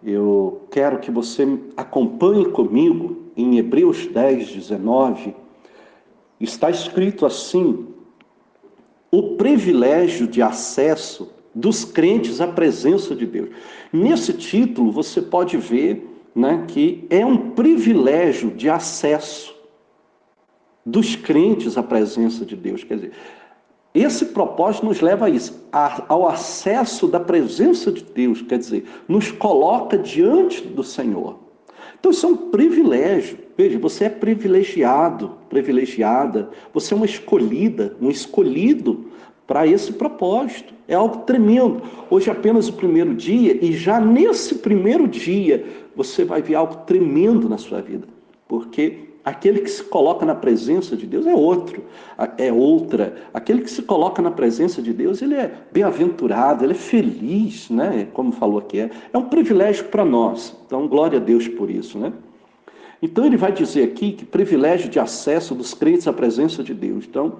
Eu quero que você acompanhe comigo em Hebreus 10, 19. Está escrito assim: o privilégio de acesso dos crentes à presença de Deus. Nesse título você pode ver, né, que é um privilégio de acesso dos crentes à presença de Deus. Quer dizer, esse propósito nos leva a isso, ao acesso da presença de Deus, quer dizer, nos coloca diante do Senhor. Então isso é um privilégio. Veja, você é privilegiado, privilegiada, você é uma escolhida, um escolhido para esse propósito. É algo tremendo. Hoje é apenas o primeiro dia, e já nesse primeiro dia você vai ver algo tremendo na sua vida, porque aquele que se coloca na presença de Deus é outro, é outra. Aquele que se coloca na presença de Deus, ele é bem-aventurado, ele é feliz, né? Como falou aqui, é um privilégio para nós. Então, glória a Deus por isso, né? Então, ele vai dizer aqui que privilégio de acesso dos crentes à presença de Deus. Então,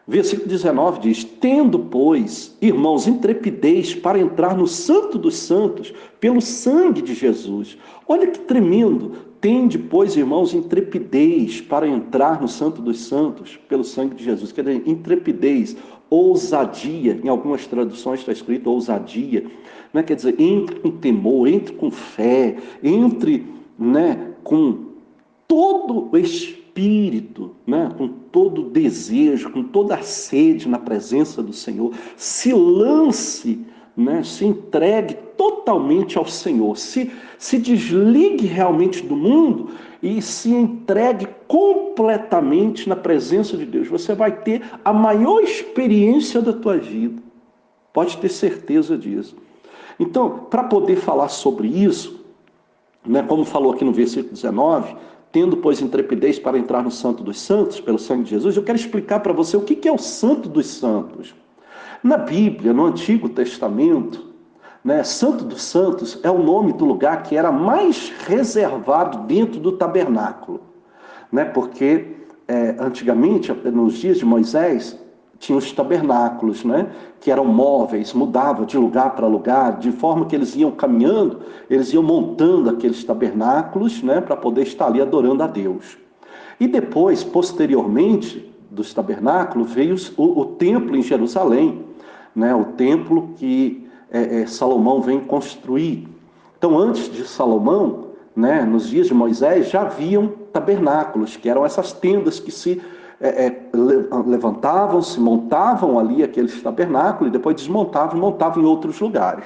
versículo 19 diz: tendo, pois, irmãos, intrepidez para entrar no Santo dos Santos pelo sangue de Jesus. Olha que tremendo. Tende, pois, irmãos, intrepidez para entrar no Santo dos Santos pelo sangue de Jesus. Quer dizer, intrepidez, ousadia, em algumas traduções está escrito ousadia, né? Quer dizer, entre com temor, entre com fé, entre, né, com todo o espírito, né, com todo o desejo, com toda a sede na presença do Senhor, se lance, né, se entregue totalmente ao Senhor, se desligue realmente do mundo e se entregue completamente na presença de Deus. Você vai ter a maior experiência da tua vida, pode ter certeza disso. Então, para poder falar sobre isso, né, como falou aqui no versículo 19, tendo, pois, intrepidez para entrar no Santo dos Santos, pelo sangue de Jesus, eu quero explicar para você o que é o Santo dos Santos. Na Bíblia, no Antigo Testamento, né, Santo dos Santos é o nome do lugar que era mais reservado dentro do tabernáculo, né, porque antigamente, nos dias de Moisés, tinha os tabernáculos, né, que eram móveis, mudavam de lugar para lugar, de forma que eles iam caminhando, eles iam montando aqueles tabernáculos, né, para poder estar ali adorando a Deus. E depois, posteriormente, dos tabernáculos, veio o templo em Jerusalém, né, o templo que Salomão vem construir. Então, antes de Salomão, né, nos dias de Moisés, já haviam tabernáculos, que eram essas tendas que se levantavam, se montavam ali aqueles tabernáculos, e depois desmontavam e montavam em outros lugares.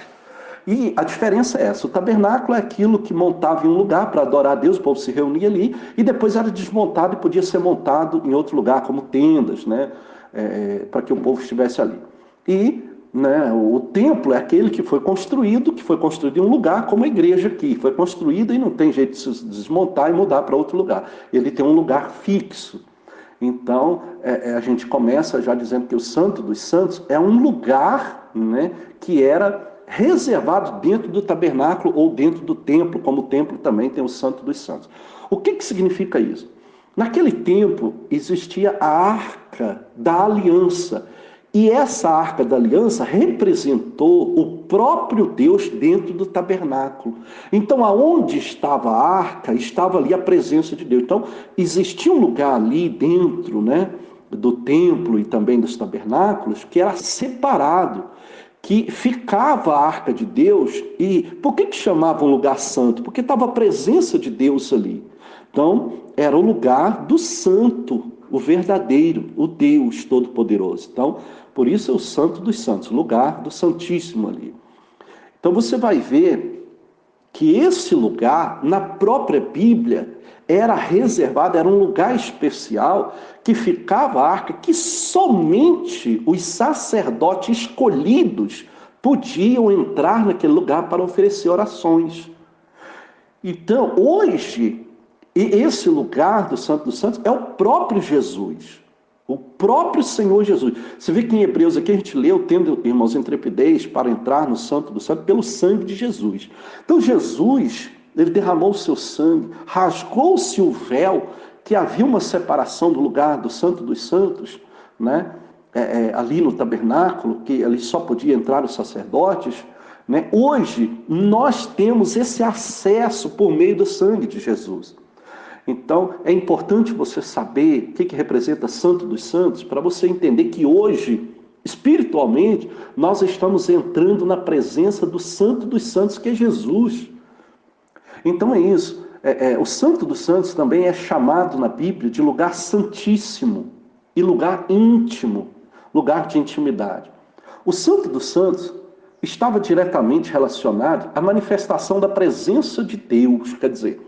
E a diferença é essa: o tabernáculo é aquilo que montava em um lugar para adorar a Deus, o povo se reunia ali, e depois era desmontado e podia ser montado em outro lugar, como tendas, né, para que o povo estivesse ali. E, né, o templo é aquele que foi construído em um lugar, como a igreja aqui, foi construída e não tem jeito de se desmontar e mudar para outro lugar. Ele tem um lugar fixo. Então, a gente começa já dizendo que o Santo dos Santos é um lugar, né, que era reservado dentro do tabernáculo ou dentro do templo, como o templo também tem o Santo dos Santos. O que significa isso? Naquele tempo existia a Arca da Aliança, e essa Arca da Aliança representou o próprio Deus dentro do tabernáculo. Então, aonde estava a Arca, estava ali a presença de Deus. Então, existia um lugar ali dentro, né, do templo e também dos tabernáculos, que era separado, que ficava a Arca de Deus. E por que chamava um lugar santo? Porque estava a presença de Deus ali. Então, era o lugar do santo, o verdadeiro, o Deus Todo-Poderoso. Então, por isso é o Santo dos Santos, lugar do Santíssimo ali. Então você vai ver que esse lugar, na própria Bíblia, era reservado, era um lugar especial que ficava a arca, que somente os sacerdotes escolhidos podiam entrar naquele lugar para oferecer orações. Então, hoje, esse lugar do Santo dos Santos é o próprio Jesus, o próprio Senhor Jesus. Você vê que em Hebreus aqui a gente leu, tendo, irmãos, intrepidez para entrar no Santo dos Santos pelo sangue de Jesus. Então Jesus, ele derramou o seu sangue, rasgou-se o véu, que havia uma separação do lugar do Santo dos Santos, né? Ali no tabernáculo, que ali só podia entrar os sacerdotes, né? Hoje, nós temos esse acesso por meio do sangue de Jesus. Então, é importante você saber o que representa Santo dos Santos, para você entender que hoje, espiritualmente, nós estamos entrando na presença do Santo dos Santos, que é Jesus. Então é isso. O Santo dos Santos também é chamado na Bíblia de lugar santíssimo e lugar íntimo, lugar de intimidade. O Santo dos Santos estava diretamente relacionado à manifestação da presença de Deus, quer dizer,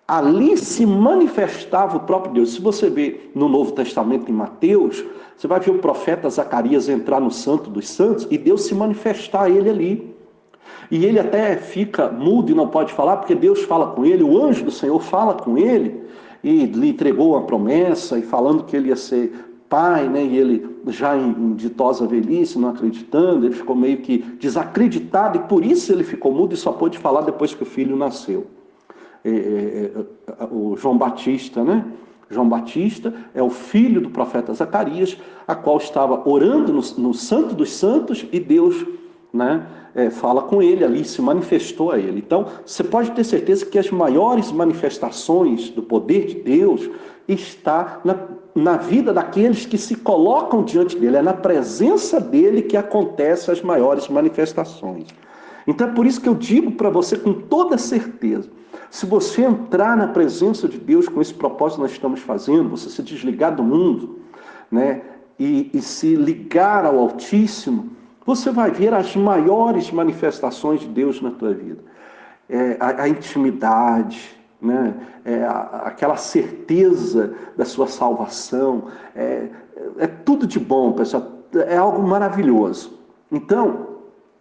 ali se manifestava o próprio Deus. Se você vê no Novo Testamento, em Mateus, você vai ver o profeta Zacarias entrar no Santo dos Santos e Deus se manifestar a ele ali. E ele até fica mudo e não pode falar, porque Deus fala com ele, o anjo do Senhor fala com ele, e lhe entregou uma promessa, e falando que ele ia ser pai, né? E ele já em ditosa velhice, não acreditando, ele ficou meio que desacreditado, e por isso ele ficou mudo e só pôde falar depois que o filho nasceu. O João Batista, né? João Batista é o filho do profeta Zacarias, a qual estava orando no Santo dos Santos, e Deus, né, fala com ele ali, se manifestou a ele. Então, você pode ter certeza que as maiores manifestações do poder de Deus está na vida daqueles que se colocam diante dele. É na presença dele que acontecem as maiores manifestações. Então é por isso que eu digo para você com toda certeza, se você entrar na presença de Deus com esse propósito que nós estamos fazendo, você se desligar do mundo, né, e se ligar ao Altíssimo, você vai ver as maiores manifestações de Deus na tua vida. A intimidade, né, aquela certeza da sua salvação, é tudo de bom, pessoal, é algo maravilhoso. Então,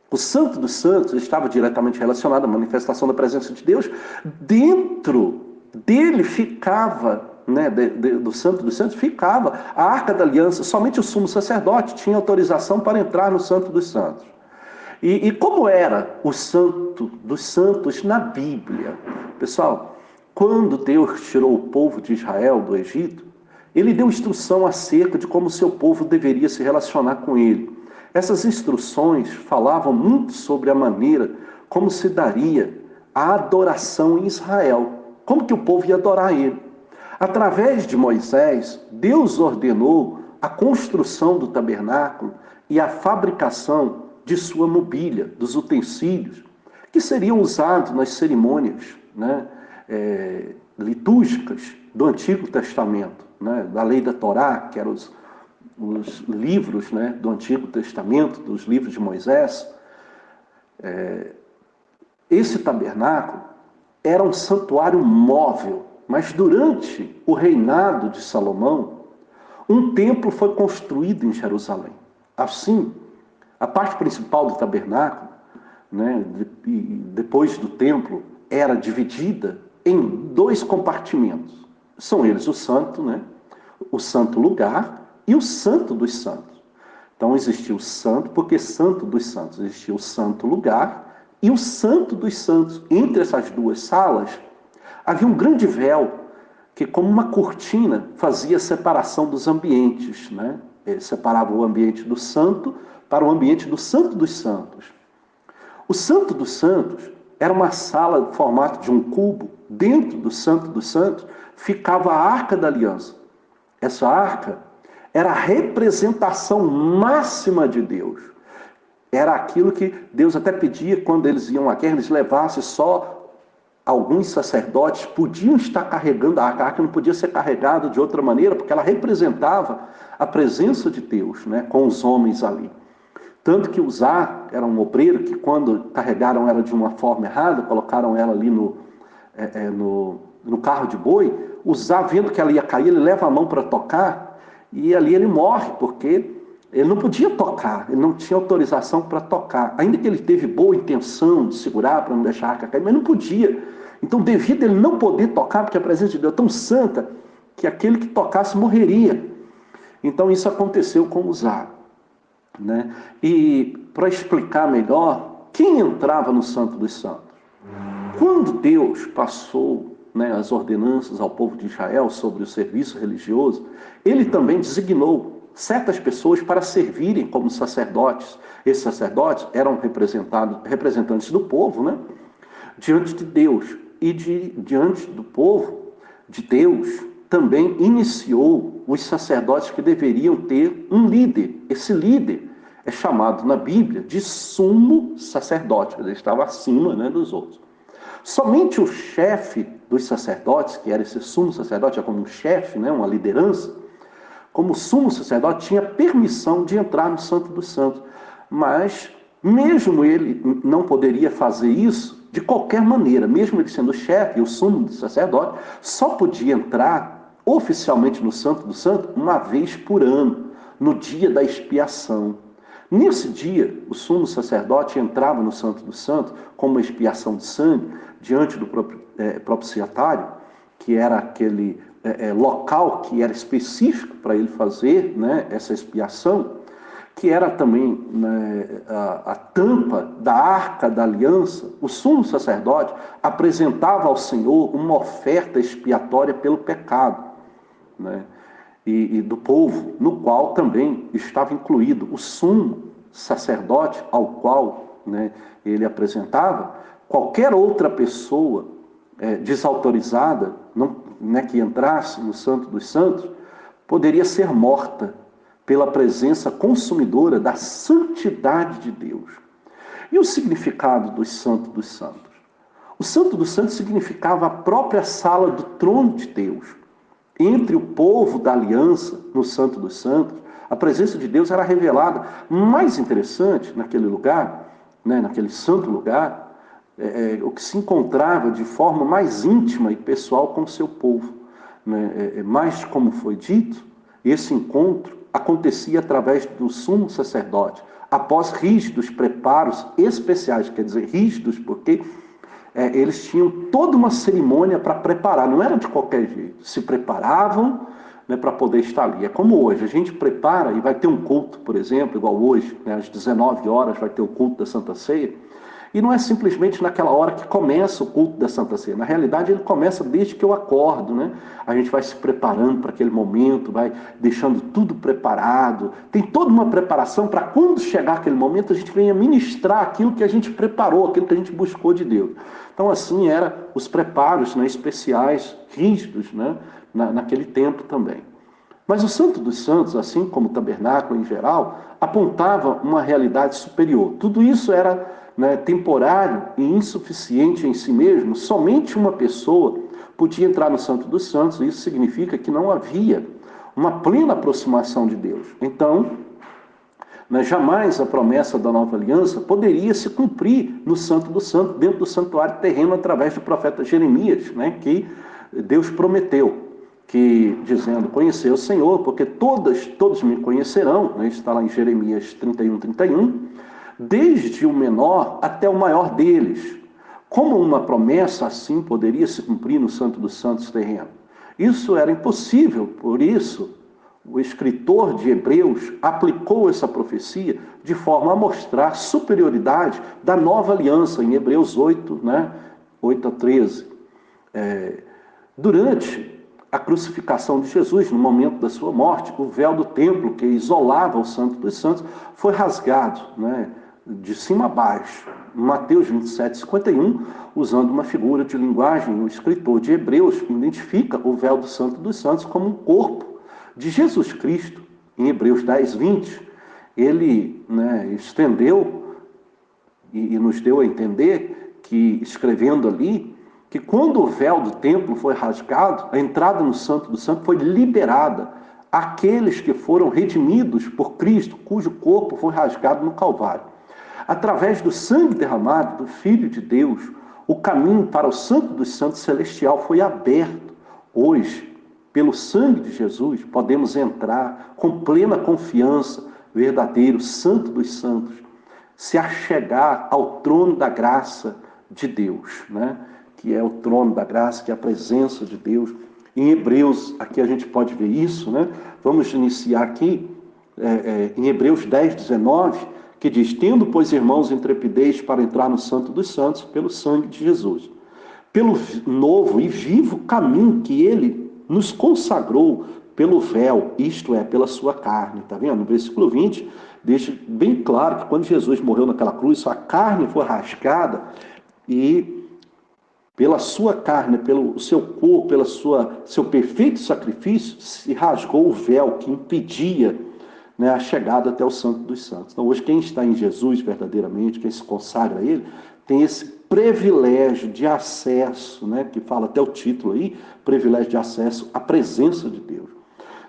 o Santo dos Santos estava diretamente relacionado à manifestação da presença de Deus. Dentro dele ficava, né, do Santo dos Santos, ficava a Arca da Aliança. Somente o sumo sacerdote tinha autorização para entrar no Santo dos Santos. E como era o Santo dos Santos na Bíblia? Pessoal, quando Deus tirou o povo de Israel do Egito, ele deu instrução acerca de como o seu povo deveria se relacionar com ele. Essas instruções falavam muito sobre a maneira como se daria a adoração em Israel, como que o povo ia adorar ele. Através de Moisés, Deus ordenou a construção do tabernáculo e a fabricação de sua mobília, dos utensílios, que seriam usados nas cerimônias, né, litúrgicas do Antigo Testamento, né, da lei da Torá, que eram os livros, né, do Antigo Testamento, dos livros de Moisés. Esse tabernáculo era um santuário móvel, mas durante o reinado de Salomão, um templo foi construído em Jerusalém. Assim, a parte principal do tabernáculo, né, depois do templo, era dividida em 2 compartimentos. São eles o santo, né, o santo lugar e o Santo dos Santos. Então existia o santo, porque Santo dos Santos, existia o santo lugar e o Santo dos Santos. Entre essas 2 salas havia um grande véu que, como uma cortina, fazia a separação dos ambientes, né? Separava o ambiente do santo para o ambiente do Santo dos Santos. O Santo dos Santos era uma sala do formato de um cubo. Dentro do Santo dos Santos ficava a Arca da Aliança. Essa arca era a representação máxima de Deus. Era aquilo que Deus até pedia quando eles iam à guerra, eles levassem só alguns sacerdotes, podiam estar carregando a arca. A arca não podia ser carregada de outra maneira, porque ela representava a presença de Deus, né, com os homens ali. Tanto que Uzá era um obreiro que, quando carregaram ela de uma forma errada, colocaram ela ali no carro de boi, Uzá, vendo que ela ia cair, ele leva a mão para tocar, e ali ele morre, porque ele não podia tocar, ele não tinha autorização para tocar. Ainda que ele teve boa intenção de segurar para não deixar a arca cair, mas não podia. Então, devido a ele não poder tocar, porque a presença de Deus é tão santa, que aquele que tocasse morreria. Então, isso aconteceu com Uzá, né? E, para explicar melhor, quem entrava no Santo dos Santos? Quando Deus passou, né, as ordenanças ao povo de Israel sobre o serviço religioso, ele também designou certas pessoas para servirem como sacerdotes. Esses sacerdotes eram representantes do povo, né? Diante de Deus. E diante do povo, de Deus, também iniciou os sacerdotes que deveriam ter um líder. Esse líder é chamado na Bíblia de sumo sacerdote, ele estava acima, né, dos outros. Somente o chefe dos sacerdotes, que era esse sumo sacerdote, é como um chefe, né, uma liderança, como sumo sacerdote, tinha permissão de entrar no Santo dos Santos. Mas, mesmo ele não poderia fazer isso de qualquer maneira, mesmo ele sendo o chefe e o sumo sacerdote, só podia entrar oficialmente no Santo dos Santos uma vez por ano, no dia da expiação. Nesse dia, o sumo sacerdote entrava no Santo dos Santos com uma expiação de sangue diante do propiciatário, que era aquele local que era específico para ele fazer, né, essa expiação, que era também, né, a tampa da Arca da Aliança. O sumo sacerdote apresentava ao Senhor uma oferta expiatória pelo pecado, né, e do povo, no qual também estava incluído o sumo sacerdote ao qual, né, ele apresentava. Qualquer outra pessoa desautorizada, né, que entrasse no Santo dos Santos, poderia ser morta pela presença consumidora da santidade de Deus. E o significado do Santo dos Santos? O Santo dos Santos significava a própria sala do trono de Deus. Entre o povo da aliança, no Santo dos Santos, a presença de Deus era revelada. Mais interessante, naquele lugar, né, naquele santo lugar, o que se encontrava de forma mais íntima e pessoal com o seu povo, né? Mas, como foi dito, esse encontro acontecia através do sumo sacerdote, após rígidos preparos especiais, quer dizer, rígidos porque eles tinham toda uma cerimônia para preparar, não era de qualquer jeito, se preparavam, né, para poder estar ali. É como hoje, a gente prepara e vai ter um culto, por exemplo, igual hoje, né, às 19 horas vai ter o culto da Santa Ceia, e não é simplesmente naquela hora que começa o culto da Santa Ceia. Na realidade, ele começa desde que eu acordo, né? A gente vai se preparando para aquele momento, vai deixando tudo preparado. Tem toda uma preparação para quando chegar aquele momento, a gente venha ministrar aquilo que a gente preparou, aquilo que a gente buscou de Deus. Então, assim, eram os preparos, né, especiais, rígidos, né, naquele tempo também. Mas o Santo dos Santos, assim como o tabernáculo em geral, apontava uma realidade superior. Tudo isso era, né, temporário e insuficiente em si mesmo. Somente uma pessoa podia entrar no Santo dos Santos, e isso significa que não havia uma plena aproximação de Deus. Então, né, jamais a promessa da nova aliança poderia se cumprir no Santo dos Santos, dentro do santuário terreno, através do profeta Jeremias, né, que Deus prometeu, que dizendo, conhecer o Senhor, porque todos me conhecerão, né, está lá em Jeremias 31, desde o menor até o maior deles. Como uma promessa assim poderia se cumprir no Santo dos Santos terreno? Isso era impossível, por isso o escritor de Hebreus aplicou essa profecia de forma a mostrar superioridade da nova aliança, em Hebreus 8, né, 8-13. Durante a crucificação de Jesus, no momento da sua morte, o véu do templo que isolava o Santo dos Santos foi rasgado, né, de cima a baixo. Mateus 27:51, usando uma figura de linguagem, o escritor de Hebreus identifica o véu do Santo dos Santos como um corpo de Jesus Cristo. Em Hebreus 10:20, ele, né, estendeu e nos deu a entender que, escrevendo ali, que quando o véu do templo foi rasgado, a entrada no Santo do Santo foi liberada àqueles que foram redimidos por Cristo, cujo corpo foi rasgado no Calvário. Através do sangue derramado do Filho de Deus, o caminho para o Santo dos Santos celestial foi aberto. Hoje, pelo sangue de Jesus, podemos entrar com plena confiança, verdadeiro Santo dos Santos, se achegar ao trono da graça de Deus, né? Que é o trono da graça, que é a presença de Deus. Em Hebreus, aqui a gente pode ver isso, né? Vamos iniciar aqui, em Hebreus 10:19, que diz, tendo, pois, irmãos, intrepidez para entrar no Santo dos Santos, pelo sangue de Jesus, pelo novo e vivo caminho que ele nos consagrou pelo véu, isto é, pela sua carne. Está vendo? No versículo 20, deixa bem claro que quando Jesus morreu naquela cruz, sua carne foi rasgada e pela sua carne, pelo seu corpo, pelo seu perfeito sacrifício, se rasgou o véu que impedia, né, a chegada até o Santo dos Santos. Então hoje quem está em Jesus verdadeiramente, quem se consagra a Ele, tem esse privilégio de acesso, né, que fala até o título aí, privilégio de acesso à presença de Deus.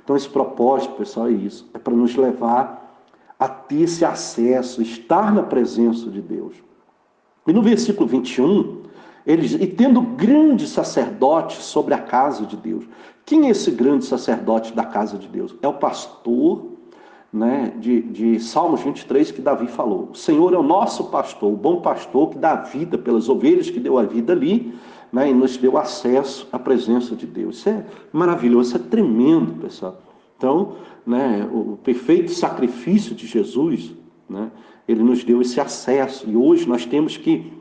Então esse propósito, pessoal, é isso, é para nos levar a ter esse acesso, estar na presença de Deus. E no versículo 21, e tendo grande sacerdote sobre a casa de Deus. Quem é esse grande sacerdote da casa de Deus? É o pastor, né, de Salmos 23 que Davi falou. O Senhor é o nosso pastor, o bom pastor que dá vida pelas ovelhas, que deu a vida ali, né, e nos deu acesso à presença de Deus. Isso é maravilhoso, isso é tremendo, pessoal. Então, né, o perfeito sacrifício de Jesus, né, ele nos deu esse acesso. E hoje nós temos que,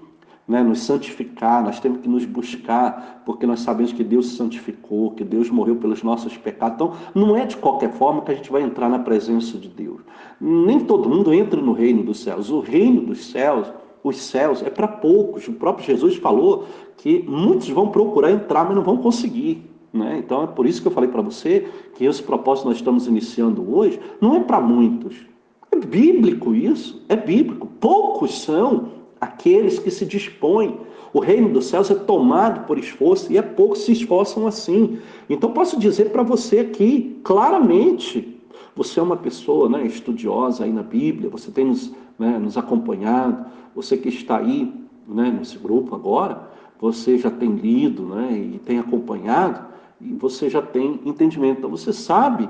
né, nos santificar, nós temos que nos buscar, porque nós sabemos que Deus se santificou, que Deus morreu pelos nossos pecados. Então, não é de qualquer forma que a gente vai entrar na presença de Deus. Nem todo mundo entra no reino dos céus. O reino dos céus, os céus, é para poucos. O próprio Jesus falou que muitos vão procurar entrar, mas não vão conseguir. Né? Então, é por isso que eu falei para você que esse propósito que nós estamos iniciando hoje não é para muitos. É bíblico isso, é bíblico. Poucos são aqueles que se dispõem. O reino dos céus é tomado por esforço e é poucos se esforçam assim. Então posso dizer para você aqui, claramente, você é uma pessoa, né, estudiosa aí na Bíblia, você tem nos acompanhado, você que está aí, né, nesse grupo agora, você já tem lido, né, e tem acompanhado, e você já tem entendimento. Então você sabe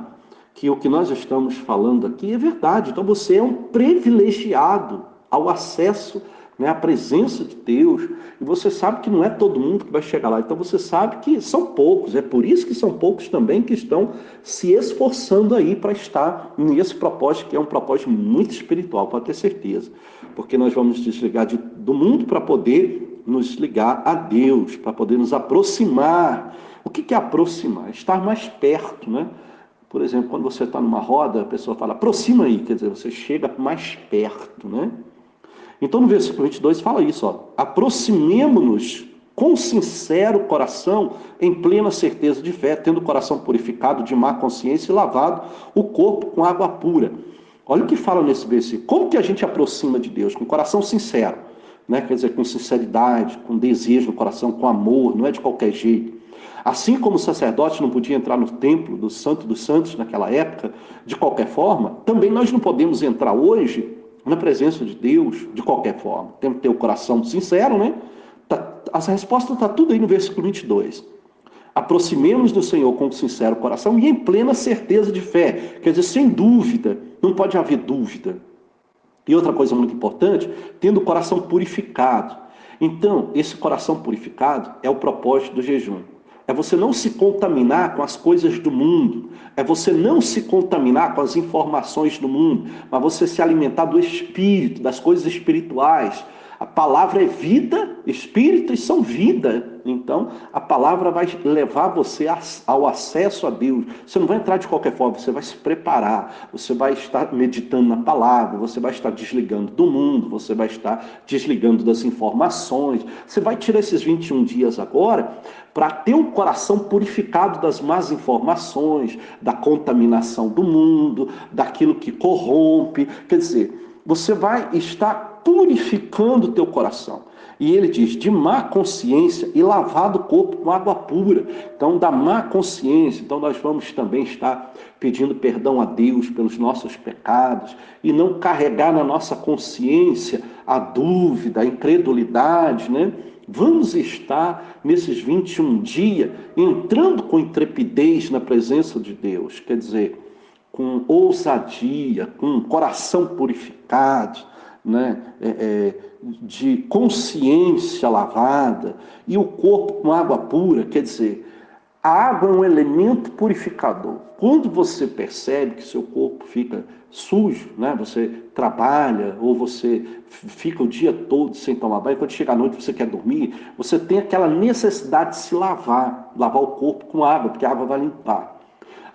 que o que nós estamos falando aqui é verdade. Então você é um privilegiado ao acesso, né, à presença de Deus, e você sabe que não é todo mundo que vai chegar lá. Então você sabe que são poucos, é por isso que são poucos também que estão se esforçando aí para estar nesse propósito, que é um propósito muito espiritual, pode ter certeza, porque nós vamos desligar do mundo para poder nos ligar a Deus, para poder nos aproximar. O que é aproximar? Estar mais perto, né? Por exemplo, quando você está numa roda, a pessoa fala, aproxima aí, quer dizer, você chega mais perto, né? Então no versículo 22 fala isso, ó, aproximemo-nos com sincero coração, em plena certeza de fé, tendo o coração purificado de má consciência e lavado o corpo com água pura. Olha o que fala nesse versículo, como que a gente aproxima de Deus? Com coração sincero, né? Quer dizer, com sinceridade, com desejo no coração, com amor, não é de qualquer jeito. Assim como o sacerdote não podia entrar no templo do Santo dos Santos naquela época, de qualquer forma, também nós não podemos entrar hoje na presença de Deus de qualquer forma. Temos que ter o coração sincero, né? A resposta está tudo aí no versículo 22. Aproximemos do Senhor com um sincero coração e em plena certeza de fé. Quer dizer, sem dúvida, não pode haver dúvida. E outra coisa muito importante, tendo o coração purificado. Então, esse coração purificado é o propósito do jejum. É você não se contaminar com as coisas do mundo. É você não se contaminar com as informações do mundo. Mas você se alimentar do Espírito, das coisas espirituais. A palavra é vida, Espírito e são vida. Então, a palavra vai levar você ao acesso a Deus. Você não vai entrar de qualquer forma, você vai se preparar. Você vai estar meditando na palavra, você vai estar desligando do mundo, você vai estar desligando das informações. Você vai tirar esses 21 dias agora para ter um coração purificado das más informações, da contaminação do mundo, daquilo que corrompe. Quer dizer, você vai estar purificando o teu coração. E ele diz, de má consciência e lavado o corpo com água pura. Então, da má consciência, então nós vamos também estar pedindo perdão a Deus pelos nossos pecados e não carregar na nossa consciência a dúvida, a incredulidade, né? Vamos estar nesses 21 dias entrando com intrepidez na presença de Deus, quer dizer, com ousadia, com coração purificado, né? De consciência lavada e o corpo com água pura, quer dizer, a água é um elemento purificador. Quando você percebe que seu corpo fica sujo, né? Você trabalha ou você fica o dia todo sem tomar banho, quando chega à noite você quer dormir, você tem aquela necessidade de se lavar o corpo com água, porque a água vai limpar.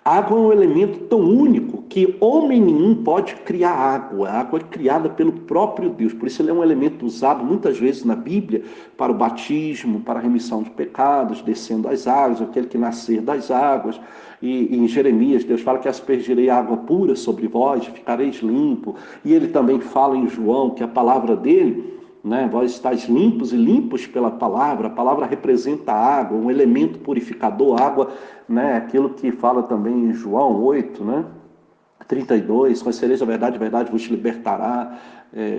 A água é um elemento tão único que homem nenhum pode criar água. A água é criada pelo próprio Deus. Por isso ele é um elemento usado muitas vezes na Bíblia para o batismo, para a remissão de pecados, descendo as águas, aquele que nascer das águas. E em Jeremias, Deus fala que aspergirei água pura sobre vós, ficareis limpo. E ele também fala em João que a palavra dele, né, vós estáis limpos e limpos pela palavra. A palavra representa a água, um elemento purificador. A água, né, aquilo que fala também em João 8, né, 32, conhecereis a verdade vos libertará.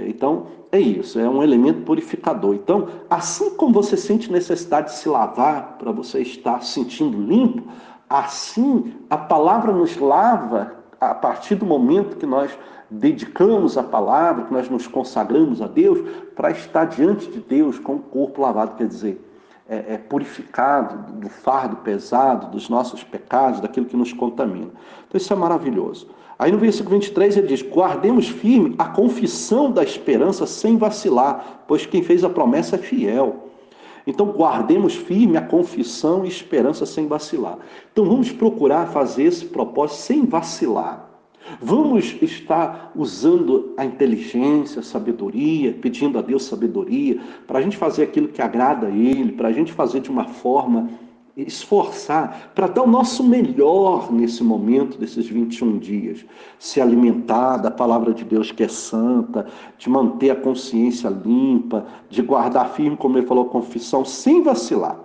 Então, é isso, é um elemento purificador. Então, assim como você sente necessidade de se lavar para você estar sentindo limpo, assim a palavra nos lava a partir do momento que nós dedicamos a palavra, que nós nos consagramos a Deus, para estar diante de Deus com o corpo lavado, quer dizer, purificado do fardo pesado, dos nossos pecados, daquilo que nos contamina. Então isso é maravilhoso. Aí no versículo 23 ele diz, guardemos firme a confissão da esperança sem vacilar, pois quem fez a promessa é fiel. Então guardemos firme a confissão e esperança sem vacilar. Então vamos procurar fazer esse propósito sem vacilar. Vamos estar usando a inteligência, a sabedoria, pedindo a Deus sabedoria, para a gente fazer aquilo que agrada a Ele, para a gente fazer de uma forma, esforçar, para dar o nosso melhor nesse momento, desses 21 dias. Se alimentar da palavra de Deus que é santa, de manter a consciência limpa, de guardar firme, como ele falou, a confissão, sem vacilar.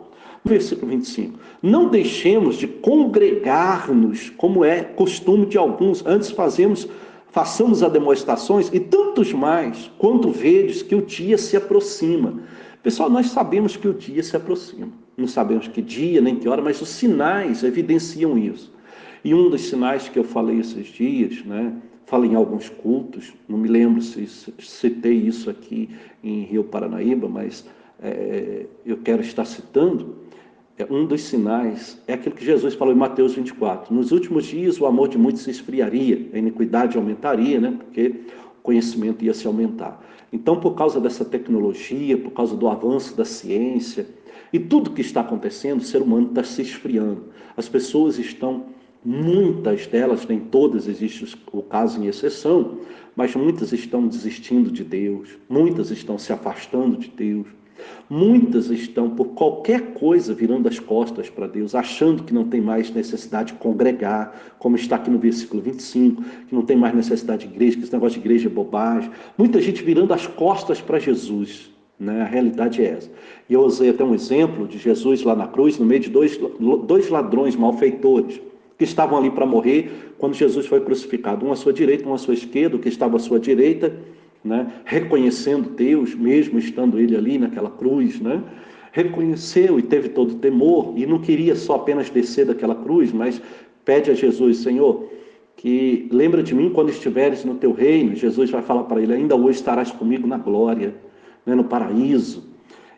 Versículo 25, não deixemos de congregar-nos, como é costume de alguns, antes façamos as demonstrações, e tantos mais, quanto vedes que o dia se aproxima. Pessoal, nós sabemos que o dia se aproxima, não sabemos que dia, nem que hora, mas os sinais evidenciam isso. E um dos sinais que eu falei esses dias, né, falei em alguns cultos, não me lembro se citei isso aqui em Rio Paranaíba, mas eu quero estar citando. Um dos sinais é aquilo que Jesus falou em Mateus 24. Nos últimos dias o amor de muitos se esfriaria, a iniquidade aumentaria, né? Porque o conhecimento ia se aumentar. Então, por causa dessa tecnologia, por causa do avanço da ciência e tudo que está acontecendo, o ser humano está se esfriando. As pessoas estão, muitas delas, nem todas, existe o caso em exceção, mas muitas estão desistindo de Deus, muitas estão se afastando de Deus. Muitas estão, por qualquer coisa, virando as costas para Deus, achando que não tem mais necessidade de congregar, como está aqui no versículo 25, que não tem mais necessidade de igreja, que esse negócio de igreja é bobagem. Muita gente virando as costas para Jesus, né? A realidade é essa. E eu usei até um exemplo de Jesus lá na cruz, no meio de dois ladrões malfeitores, que estavam ali para morrer, quando Jesus foi crucificado, um à sua direita, um à sua esquerda. O que estava à sua direita, né, reconhecendo Deus, mesmo estando ele ali naquela cruz, né, reconheceu e teve todo temor, e não queria só apenas descer daquela cruz, mas pede a Jesus, Senhor, que lembra de mim quando estiveres no teu reino. Jesus vai falar para ele, ainda hoje estarás comigo na glória, né, no paraíso.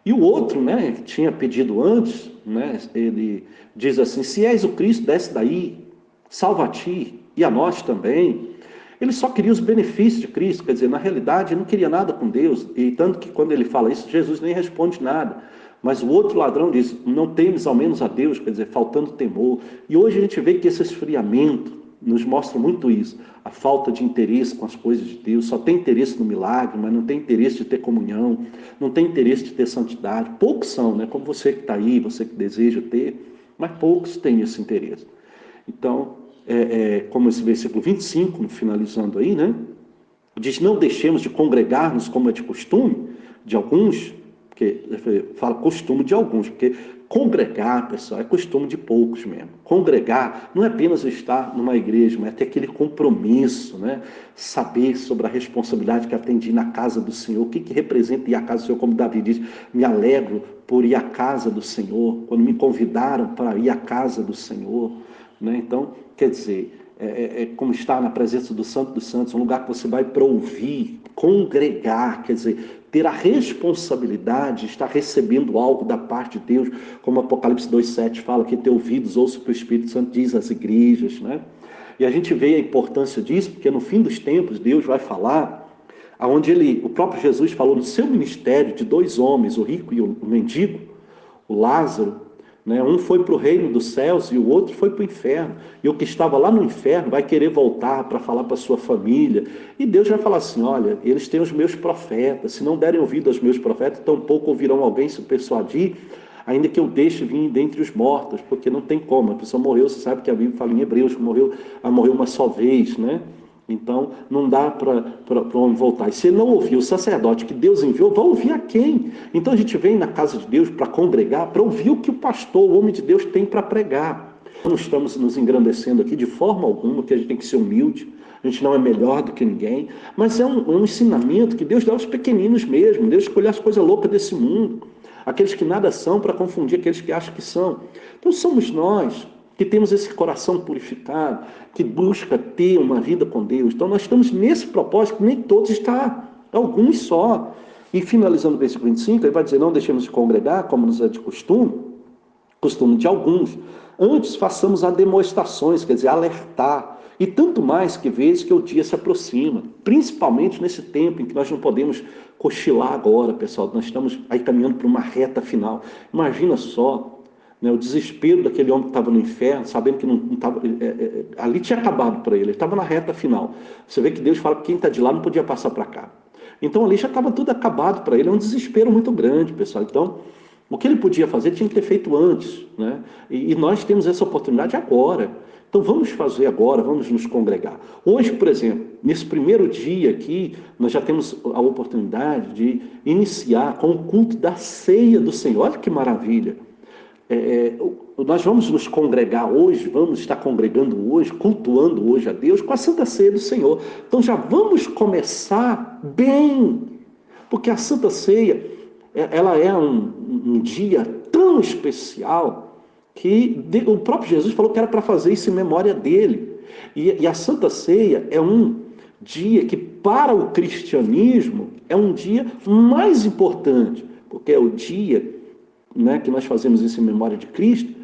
E o outro, né, que tinha pedido antes, né, ele diz assim, se és o Cristo, desce daí, salva a ti e a nós também. Ele só queria os benefícios de Cristo, quer dizer, na realidade, ele não queria nada com Deus, e tanto que quando ele fala isso, Jesus nem responde nada. Mas o outro ladrão diz, não temes ao menos a Deus, quer dizer, faltando temor. E hoje a gente vê que esse esfriamento nos mostra muito isso, a falta de interesse com as coisas de Deus, só tem interesse no milagre, mas não tem interesse de ter comunhão, não tem interesse de ter santidade. Poucos são, né? Como você que está aí, você que deseja ter, mas poucos têm esse interesse. Então, como esse versículo 25, finalizando aí, né? Diz, não deixemos de congregar-nos como é de costume, de alguns, porque fala costume de alguns, porque congregar, pessoal, é costume de poucos mesmo. Congregar não é apenas estar numa igreja, mas é ter aquele compromisso, né? Saber sobre a responsabilidade que tem de ir na casa do Senhor, o que representa ir à casa do Senhor, como Davi diz, me alegro por ir à casa do Senhor, quando me convidaram para ir à casa do Senhor, né? Então, quer dizer, como estar na presença do Santo dos Santos, um lugar que você vai para ouvir, congregar, quer dizer, ter a responsabilidade de estar recebendo algo da parte de Deus, como Apocalipse 2,7 fala, que ter ouvidos, ouça o que o Espírito Santo diz às igrejas, né? E a gente vê a importância disso, porque no fim dos tempos Deus vai falar, onde o próprio Jesus falou no seu ministério de dois homens, o rico e o mendigo, o Lázaro, né? Um foi para o reino dos céus e o outro foi para o inferno. E o que estava lá no inferno vai querer voltar para falar para a sua família. E Deus vai falar assim: olha, eles têm os meus profetas. Se não derem ouvido aos meus profetas, tampouco ouvirão alguém se persuadir, ainda que eu deixe vir dentre os mortos, porque não tem como. A pessoa morreu, você sabe que a Bíblia fala em Hebreus que morreu uma só vez, né? Então, não dá para o homem voltar. E se ele não ouvir o sacerdote que Deus enviou, vai ouvir a quem? Então, a gente vem na casa de Deus para congregar, para ouvir o que o pastor, o homem de Deus, tem para pregar. Não estamos nos engrandecendo aqui de forma alguma, que a gente tem que ser humilde, a gente não é melhor do que ninguém, mas é um ensinamento que Deus dá aos pequeninos mesmo. Deus escolheu as coisas loucas desse mundo, aqueles que nada são, para confundir aqueles que acham que são. Então, somos nós que temos esse coração purificado, que busca ter uma vida com Deus. Então nós estamos nesse propósito, nem todos estão, alguns só. E finalizando o versículo 25, ele vai dizer: não deixemos de congregar, como nos é de costume de alguns. Antes façamos ademoestações, quer dizer, alertar. E tanto mais que vês que o dia se aproxima, principalmente nesse tempo em que nós não podemos cochilar agora, pessoal. Nós estamos aí caminhando para uma reta final. Imagina só, né, o desespero daquele homem que estava no inferno, sabendo que não estava, ali tinha acabado para ele estava na reta final. Você vê que Deus fala que quem está de lá não podia passar para cá. Então ali já estava tudo acabado para ele, é um desespero muito grande, pessoal. Então, o que ele podia fazer tinha que ter feito antes, né? E nós temos essa oportunidade agora. Então vamos fazer agora, vamos nos congregar. Hoje, por exemplo, nesse primeiro dia aqui, nós já temos a oportunidade de iniciar com o culto da ceia do Senhor. Olha que maravilha! Nós vamos nos congregar hoje, vamos estar congregando hoje, cultuando hoje a Deus com a Santa Ceia do Senhor. Então já vamos começar bem, porque a Santa Ceia, ela é um dia tão especial que o próprio Jesus falou que era para fazer isso em memória dele. E a Santa Ceia é um dia que para o cristianismo é um dia mais importante, porque é o dia, né, que nós fazemos isso em memória de Cristo,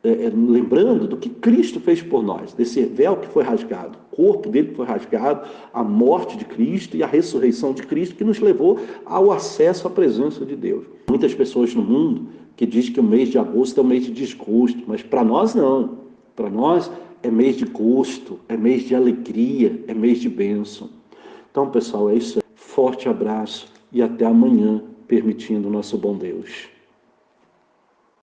lembrando do que Cristo fez por nós, desse véu que foi rasgado, o corpo dele que foi rasgado, a morte de Cristo e a ressurreição de Cristo que nos levou ao acesso à presença de Deus. Muitas pessoas no mundo que dizem que o mês de agosto é um mês de desgosto, mas para nós não. Para nós é mês de gosto, é mês de alegria, é mês de bênção. Então, pessoal, é isso. Forte abraço e até amanhã, permitindo o nosso bom Deus.